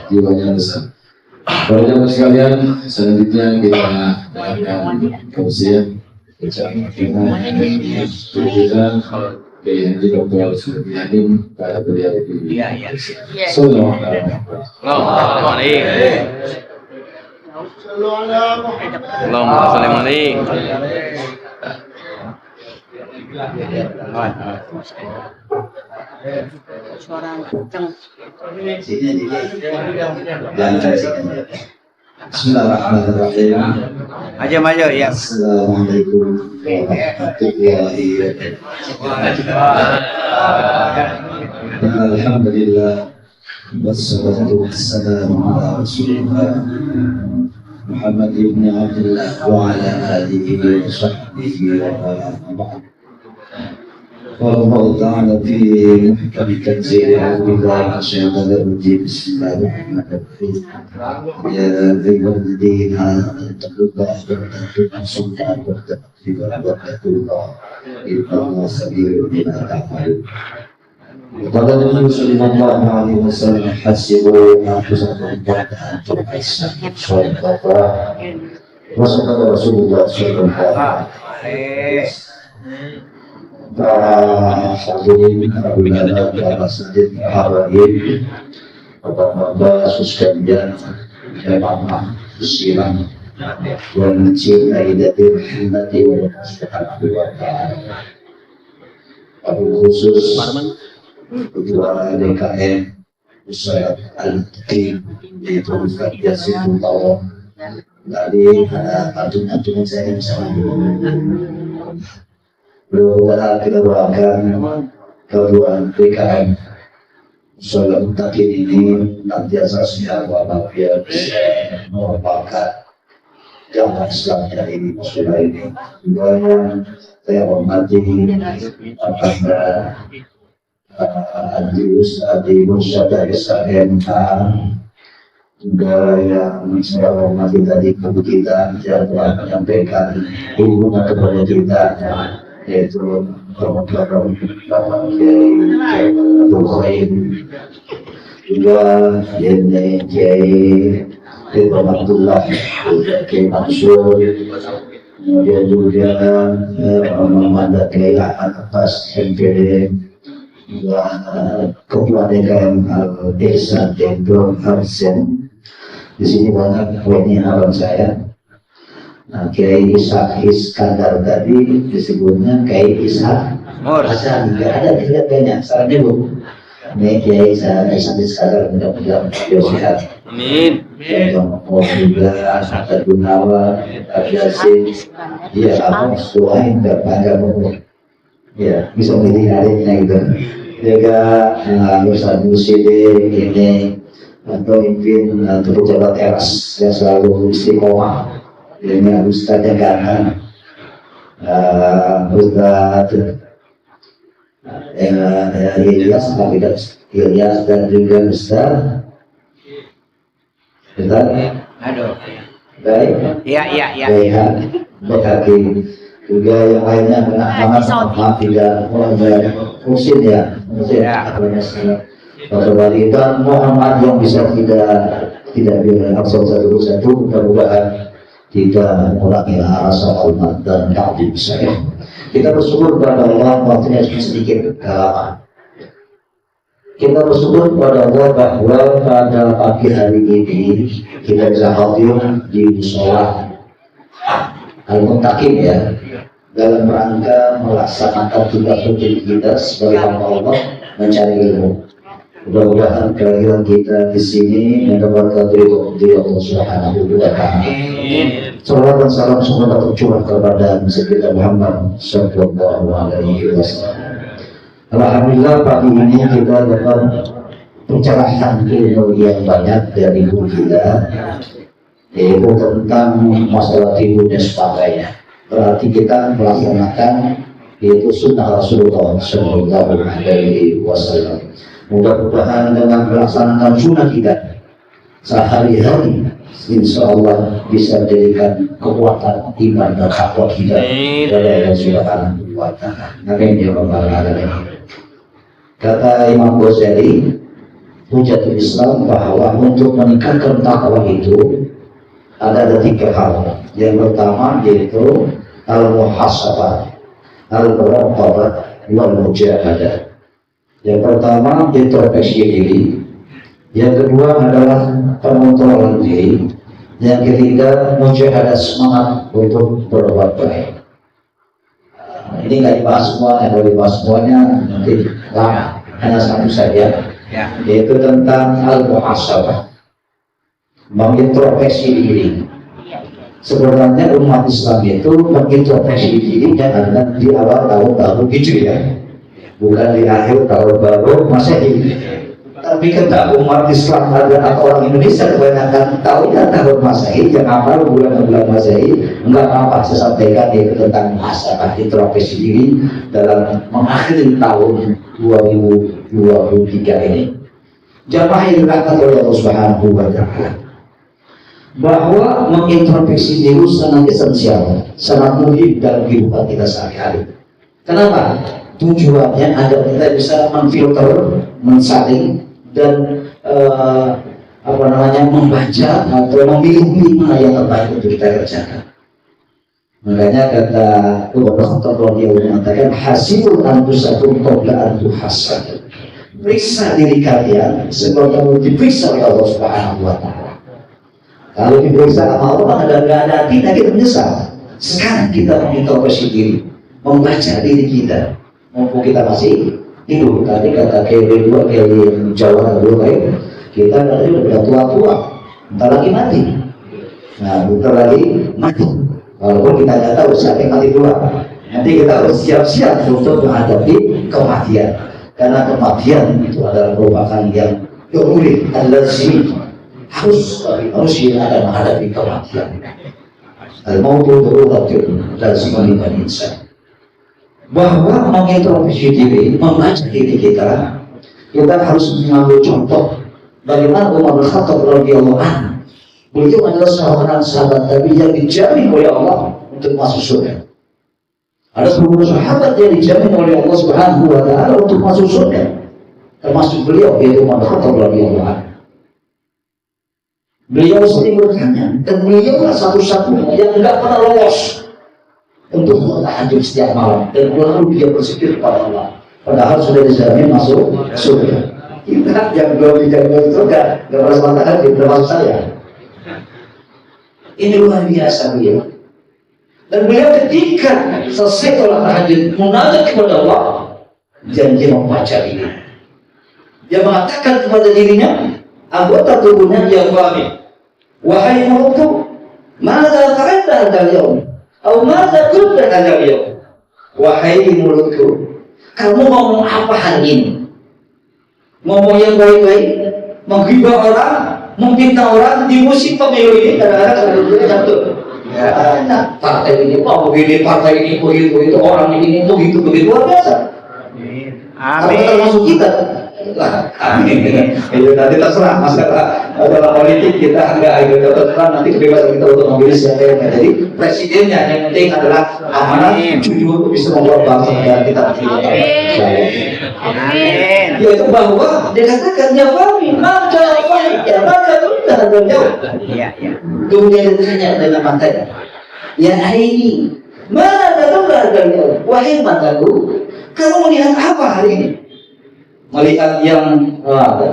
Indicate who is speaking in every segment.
Speaker 1: Jiwanya besar. Para jamaah sekalian, selanjutnya kita akan kausiah bersama dengan tujuan Haji Dr. Suriyadim pada beliau di Sallallahu
Speaker 2: alaihi
Speaker 3: suara kenceng.
Speaker 1: Bismillahirrahmanirrahim.
Speaker 2: Maju ya.
Speaker 1: Assalamualaikum warahmatullahi wabarakatuh. Alhamdulillah wassalatu wassalamu ala Rasulillah Muhammad ibn Abdullah wa ala alihi wa sahbihi wa ba'd. قال الله تعالى في محكم تنزيله أعوذ بالله من الشيطان الرجيم بسم الله الرحمن الرحيم يا أيها الذين آمنوا اتقوا الله واتقوا نفس ما قدمت واتقوا الله إن الله خبير بما تعملون. وقال النبي صلى الله عليه وسلم حسبوا أنفسكم قبل أن تحاسبوا صدق الله وصدق رسول الله صلى الله عليه وسلم. Para hadirin ulama dan masjid habaib, bapak-bapak sekalian, jamaah muslim yang mencintai dan menghormati Allah Subhanahu wa taala. Khusus ketua DKM Ustaz Al-Tim yaitu Ustaz Yasin Tawon dari patung-patung saya bersama berdoa kita doakan ketua DKM Salam Takin ini nantiasa sehat walafiat merupakan jalan Islamnya ini muslimah ini. Juga yang saya hormati kepada Adi Musyada SMK, juga yang saya hormati tadi ibu kita yang telah menyampaikan hubungan kepada kita, yaitu program Bukhari, juga Kiai Ridwan Abdullah, Kiai Mansur, kemudian juga Muhammad Kiai Atas MPD, juga Ketua DKM Desa Dendro Harsen. Di sini banyak ini abang saya. Kiai Ishak Iskandar tadi disebutnya Kiai Ishak Hasan, nggak ada tidak banyak saran ibu. Ini Kiai Ishak Iskandar mudah-mudahan beliau sehat.
Speaker 2: Amin.
Speaker 1: Yang juga Asad Gunawan, Yasin, ya kamu sesuai berpanjang umur. Ya bisa menjadi itu. Juga Ustaz Musidi ini pemimpin pejabat teras yang selalu istiqomah. Ini Ustaz Jagana, Ustaz Ilyas dan juga Ustaz baik, ya, baik, juga yang lainnya maaf tidak musim ya, dan Muhammad yang bisa tidak bilang satu mudah-mudahan tidak mengulangi rasa hormat dan takdim saya. Kita bersyukur kepada Allah waktunya sedikit kelamaan. Kita bersyukur kepada Allah bahwa pada pagi hari ini kita bisa hadir di mushola Al-Muttaqin ya, dalam rangka melaksanakan tugas rutin kita sebagai hamba Allah mencari ilmu. Mudah-mudahan kehadiran kita di sini mendapatkan ridho Allah Subhanahu wa taala. Salawat dan salam semoga tercurah kepada Nabi Muhammad sallallahu alaihi wasallam. Alhamdulillah pagi ini kita dapat pencerahan ilmu yang banyak dari guru kita, yaitu tentang masalah tidur dan sebagainya. Berarti kita melaksanakan yaitu sunnah Rasulullah sallallahu alaihi wasallam. Mudah-mudahan dengan melaksanakan sunnah kita sehari-hari, insya Allah bisa menjadikan kekuatan iman dan takwa kita kepada Allah Subhanahu wa taala. Amin ya rabbal alamin. Kata Imam Ghazali, Hujatul Islam, bahwa untuk meningkatkan takwa itu ada tiga hal. Yang pertama yaitu al-muhasabah, al-muraqabah, wal-mujahadah. Yang pertama introspeksi diri, yang kedua adalah pengontrolan diri, yang ketiga mujahadah, semangat untuk berbuat baik. Ini nggak dibahas semuanya, kalau dibahas semuanya nanti lama. Hanya satu saja, yaitu tentang al-muhasabah, mengintrospeksi diri. Sebenarnya umat Islam itu mengintrospeksi dirinya karena di awal tahun baru Hijriah, bukan di akhir tahun baru Masehi. Tapi ketika umat Islam atau orang Indonesia kebanyakan tahunnya tahun Masehi, yang awal bulan-bulan Masehi, enggak apa-apa saya sampaikan yaitu tentang muhasabah, introspeksi diri dalam mengakhiri tahun 2023 ini. Jamaah yang dirahmati oleh Allah Subhanahu wa Ta'ala, bahwa mengintrospeksi diri sangat esensial, sangat muhim dalam kehidupan kita sehari-hari. Kenapa? Tujuannya agar kita bisa memfilter, mensaring, dan membaca atau memilih mana yang terbaik untuk kita kerjakan. Makanya kata Umar bin Khattab radhiyallahu anhu mengatakan, hasibul anfusakum qabla an tuhasab. Periksa diri kalian sebelum kamu diperiksa oleh Allah Subhanahu wa Ta'ala. Kalau diperiksa sama Allah dan nggak ada hati, kita menyesal. Sekarang kita mengintrospeksi diri, membaca diri kita. Mumpung kita masih hidup, tadi kata Kelly Jawa dulu baik, kita tadi udah tua-tua, bentar lagi mati. Nah, bentar lagi mati. Walaupun kita nggak tahu siapa yang mati dulu, nanti kita harus siap-siap untuk menghadapi kematian. Karena kematian itu adalah merupakan yang murid, harus manusia akan menghadapi kematian. Al-mautu daruratul lazimah liman insan. Bahwa mengintrospeksi diri, membaca diri kita harus mengambil contoh bagaimana Umar bin Khattab radhiyallahu anhu. Beliau adalah seorang sahabat Nabi yang dijamin oleh Allah untuk masuk surga. Ada beberapa sahabat yang dijamin oleh Allah Subhanahu wa Ta'ala untuk masuk surga, termasuk beliau, yaitu Umar bin Khattab radhiyallahu anhu. Beliau sering bertanya, dan beliau adalah satu-satunya yang tidak pernah lolos untuk tahajud setiap malam, dan lalu dia bersikir kepada Allah, padahal sudah dijamin masuk surga. Kita yang belum dijamin surga, nggak pernah sholat tahajud, termasuk saya. Ini luar biasa beliau. Dan beliau ketika selesai sholat tahajud, munajat kepada Allah, janji membaca ini. Dia mengatakan kepada dirinya, anggota tubuhnya, ya Fahmi, wahai mulutku, mada fa'alta hadal yaum, atau mada qulta hadal yaum. Wahai mulutku, kamu ngomong apa hari ini? Ngomong yang baik-baik, menghibah orang, memfitnah orang di musim pemilu ini. Kadang-kadang satu, nah, partai ini begini, partai ini begitu, orang ini begitu, luar biasa. Amin. Termasuk kita. Amin. Itu nanti terserah masalah politik kita enggak terserah, nanti kebebasan kita untuk memilih siapa yang menjadi presidennya. Yang penting adalah amanah, jujur, bisa membuat bangsa negara kita. Amin. Yaitu bahwa dikatakan ya Fahmi, maka sudah ada jauh. Kemudian ditanya dengan matanya, ya ini mana ada wahai mataku, kamu melihat apa hari ini? Melihat yang apa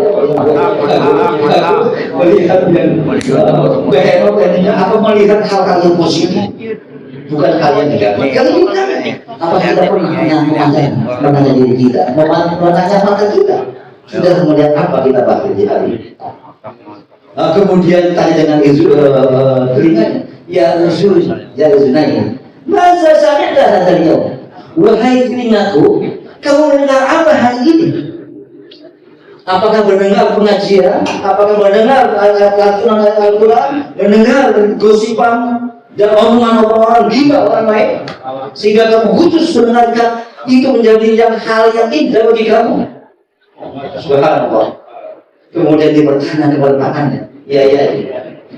Speaker 1: melihat hal-hal yang positif, bukan hal yang negatif. Apa kita pernah menanya diri kita, menanya mata kita, sudah melihat apa kita bakal di hari ini? Kemudian tanya dengan telinganya, ya Uzunai, masa saya dah hadal, wahai telingaku, kamu mendengar apa hari ini? Apakah mendengar pengajian? Apakah mendengar Al-Quran? Mendengar gosipan dan omongan orang gila orang lain? Sehingga kamu khusus mendengarkan itu menjadi hal yang indah bagi kamu. Subhanallah. Kemudian dia bertanya kepada tangannya, ya,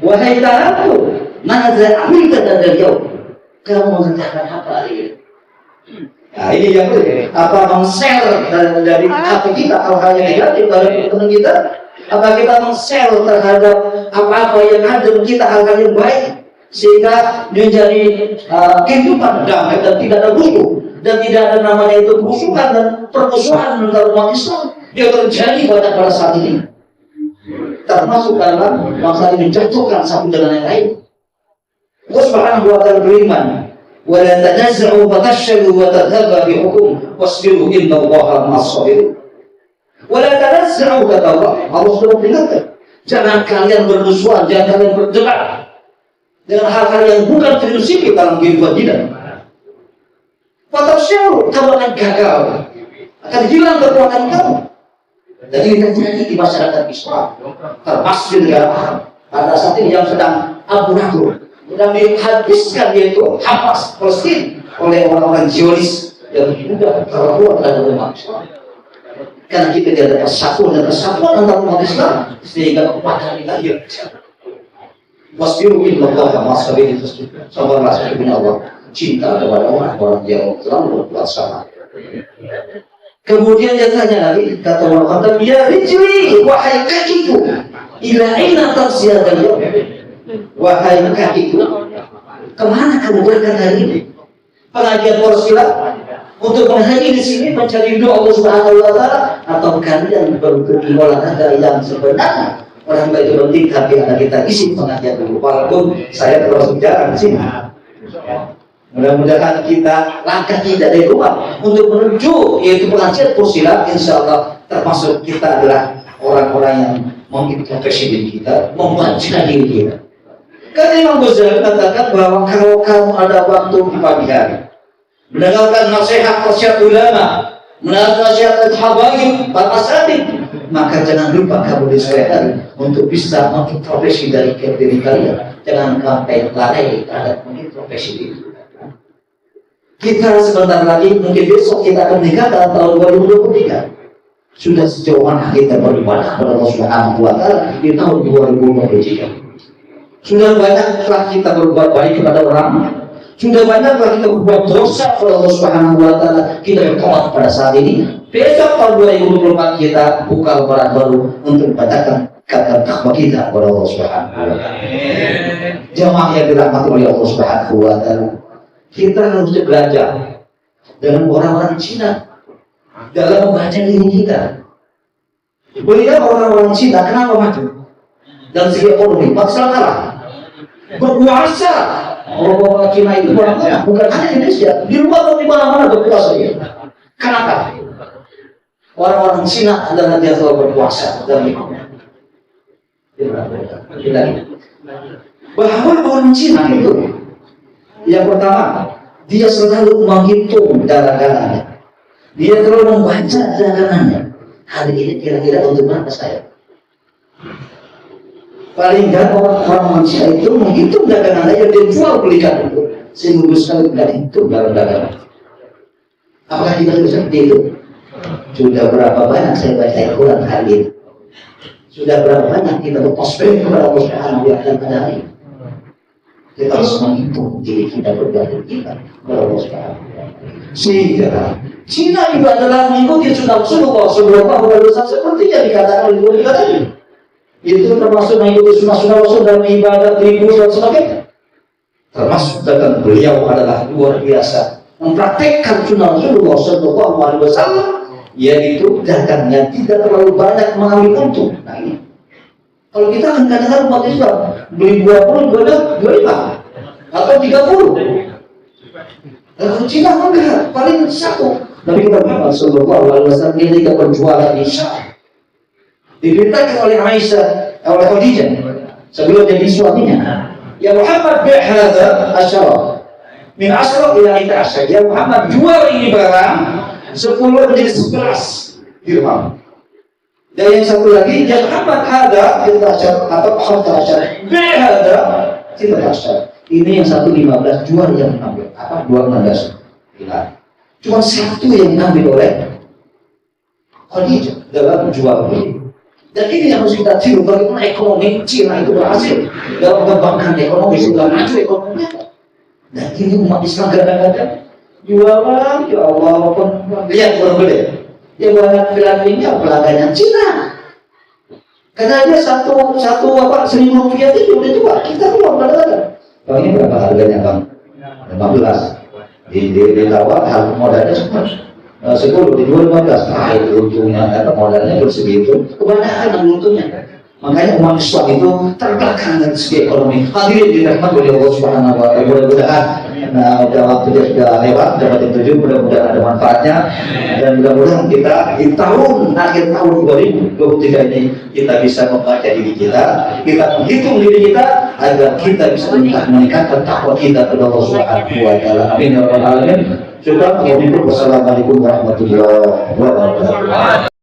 Speaker 1: wahai tanganku, mana saya ambil dari jauh? Kamu mengatakan apa hari ini? Nah, ini yang penting. Apa meng-share dari hati kita hal-hal yang negatif dari teman kita? Apa kita meng-share terhadap apa-apa yang ada di kita hal-hal yang baik sehingga menjadi kehidupan damai dan tidak ada musuh dan tidak ada namanya itu kerusuhan dan permusuhan antara umat Islam yang terjadi pada saat ini, termasuk karena bangsa ini menjatuhkan satu dengan yang lain. Allah Subhanahu wa ta'ala beriman, ولا تنازعوا فتفشلوا وتذهب بحكم واصبروا إن الله مع الصابرين. ولا تنازعوا kata Allah. Allah sudah memperingatkan, jangan kalian bermusuhan, jangan kalian berdebat dengan hal-hal yang bukan prinsip dalam kehidupan kita. Fatafsyalu, kamu akan gagal, akan hilang kekuatan kamu. Dan ini terjadi di masyarakat Islam, termasuk di negara Arab. Pada saat ini yang sedang abu-abu dan dihabiskan yaitu Hamas Palestina oleh orang-orang Zionis yang juga terbuat dalam umat Islam. Karena kita tidak ada persatuan antara umat Islam sehingga kekuatan kita hilang. Wasbiru innallaha ma'as sabirin. Sabarlah sesungguhnya Allah cinta kepada orang-orang yang selalu berbuat sabar. Kemudian dia tanya lagi, kata Allah, ya rijli, wahai kakiku, ila aina tarsiya dan wahai kakiku, kemana kamu berangkat hari ini? Pengajian Porsilah untuk menghadiri di sini mencari ridho Allah Subhanahu wa ta'ala, atau kalian berpergi olahraga yang sebenarnya? Orang baik itu penting, tapi anak kita isi pengajian dulu. Walaupun saya terus jarang di sini. Mudah-mudahan kita langkah kita dari rumah untuk menuju yaitu pengajian Porsilah, insya Allah termasuk kita adalah orang-orang yang mengikuti presiden kita, memajukan diri kita. Karena Imam Ghazali mengatakan bahwa kalau kamu ada waktu di pagi hari mendengarkan nasihat ulama, mendengarkan nasihat habaib, batasati, maka jangan lupa kamu di sore hari untuk bisa mengintrospeksi dari diri kalian. Jangan sampai lalai terhadap mengintrospeksi diri. Kita sebentar lagi, mungkin besok kita akan menikah dalam tahun 2023. Sudah sejauh mana kita beribadah kepada Allah Subhanahu wa ta'ala di tahun 2023? Sudah banyak telah kita berbuat baik kepada orang, sudah banyak telah kita berbuat dosa kepada Allah Subhanahu wa ta'ala. Kita bertobat pada saat ini. Besok tahun 2024 kita buka lembaran baru untuk membacakan kata takwa kita kepada Allah Subhanahu wa ta'ala. Jamaah yang dirahmati oleh Allah Subhanahu wa ta'ala, kita harus belajar dengan orang-orang Cina dalam membaca diri kita. Beliau orang-orang Cina kenapa maju? Dan segi ekonomi, masalah kalah. Berkuasa. Orang-orang Cina itu orang-orang bukan hanya Indonesia, di luar dan di mana-mana berkuasa ya. Kenapa? Orang-orang Cina adalah dia selalu berkuasa dan bahwa orang Cina itu yang pertama, dia selalu menghitung dagangannya. Dia selalu membaca dagangannya. Hari ini kira-kira untuk berapa saya? Paling enggak orang manusia itu menghitung dagangannya yang dia jual belikan itu. Seminggu sekali tidak itu dalam dagangan. Apakah kita bisa seperti itu? Sudah berapa banyak saya baca Al-Quran hari ini? Sudah berapa banyak kita berprospek kepada Allah Subhanahu wa ta'ala pada hari ini? Kita harus menghitung diri kita berbeda kita kepada Allah Subhanahu wa ta'ala. Sehingga Cina juga adalah mengikuti sunnah Rasulullah Sallallahu Alaihi Wasallam seperti yang dikatakan oleh kita tadi. Itu termasuk mengikuti sunnah Rasul dalam ibadat, tribus dan sebagainya. Termasuk dalam beliau adalah luar biasa mempraktekkan sunnah Rasulullah Sallallahu Alaihi Wasallam, yaitu dagangnya tidak terlalu banyak mengambil untung. Nah ini, kalau kita kan kadang-kadang umat Islam beli 20, 25 atau 30. Kalau Cina enggak, paling satu. Nabi Muhammad Sallallahu Alaihi Wasallam ketika berjualan di Syam diberitakan oleh Aisyah, oleh Khadijah sebelum jadi suaminya, ya Muhammad bihadza asyara min asyara ila 11. Ya Muhammad jual ini barang 10 menjadi 11 dirham. Dan yang satu lagi, ya Muhammad hadza kita asyara atau khamsa asyara bihadza kita asyara. Ini yang satu 15, jual yang mengambil apa 12 dinar. Cuma satu yang mengambil oleh Khadijah dalam jual beli. Dan ini yang harus kita tiru, bagaimana ekonomi Cina itu berhasil dalam mengembangkan ekonomi, sudah maju ekonominya. Dan ini umat Islam kadang-kadang jualan, ya Allah, lihat orang gede. Dia buat filmnya pelanggannya Cina. Karena dia satu Rp1.000 itu udah tua. Kita belum ada. Bang ini berapa harganya bang? 15. Ditawar harga modalnya cuma 10 di 15. Nah itu untungnya modalnya bersegitu. Kebanyakan untungnya. Makanya umat Islam itu terbelakang dari segi ekonomi. Hadirin dirahmati oleh Allah Subhanahu wa taala. Mudah-mudahan waktu dia sudah lewat, dapat dituju, mudah-mudahan ada manfaatnya dan mudah-mudahan kita di akhir tahun 2023 ini kita bisa membaca diri kita menghitung diri kita agar kita bisa meningkatkan takwa kita kepada Allah Subhanahu wa taala. Amin ya rabbal alamin. Syukur. Wassalamualaikum warahmatullahi wabarakatuh.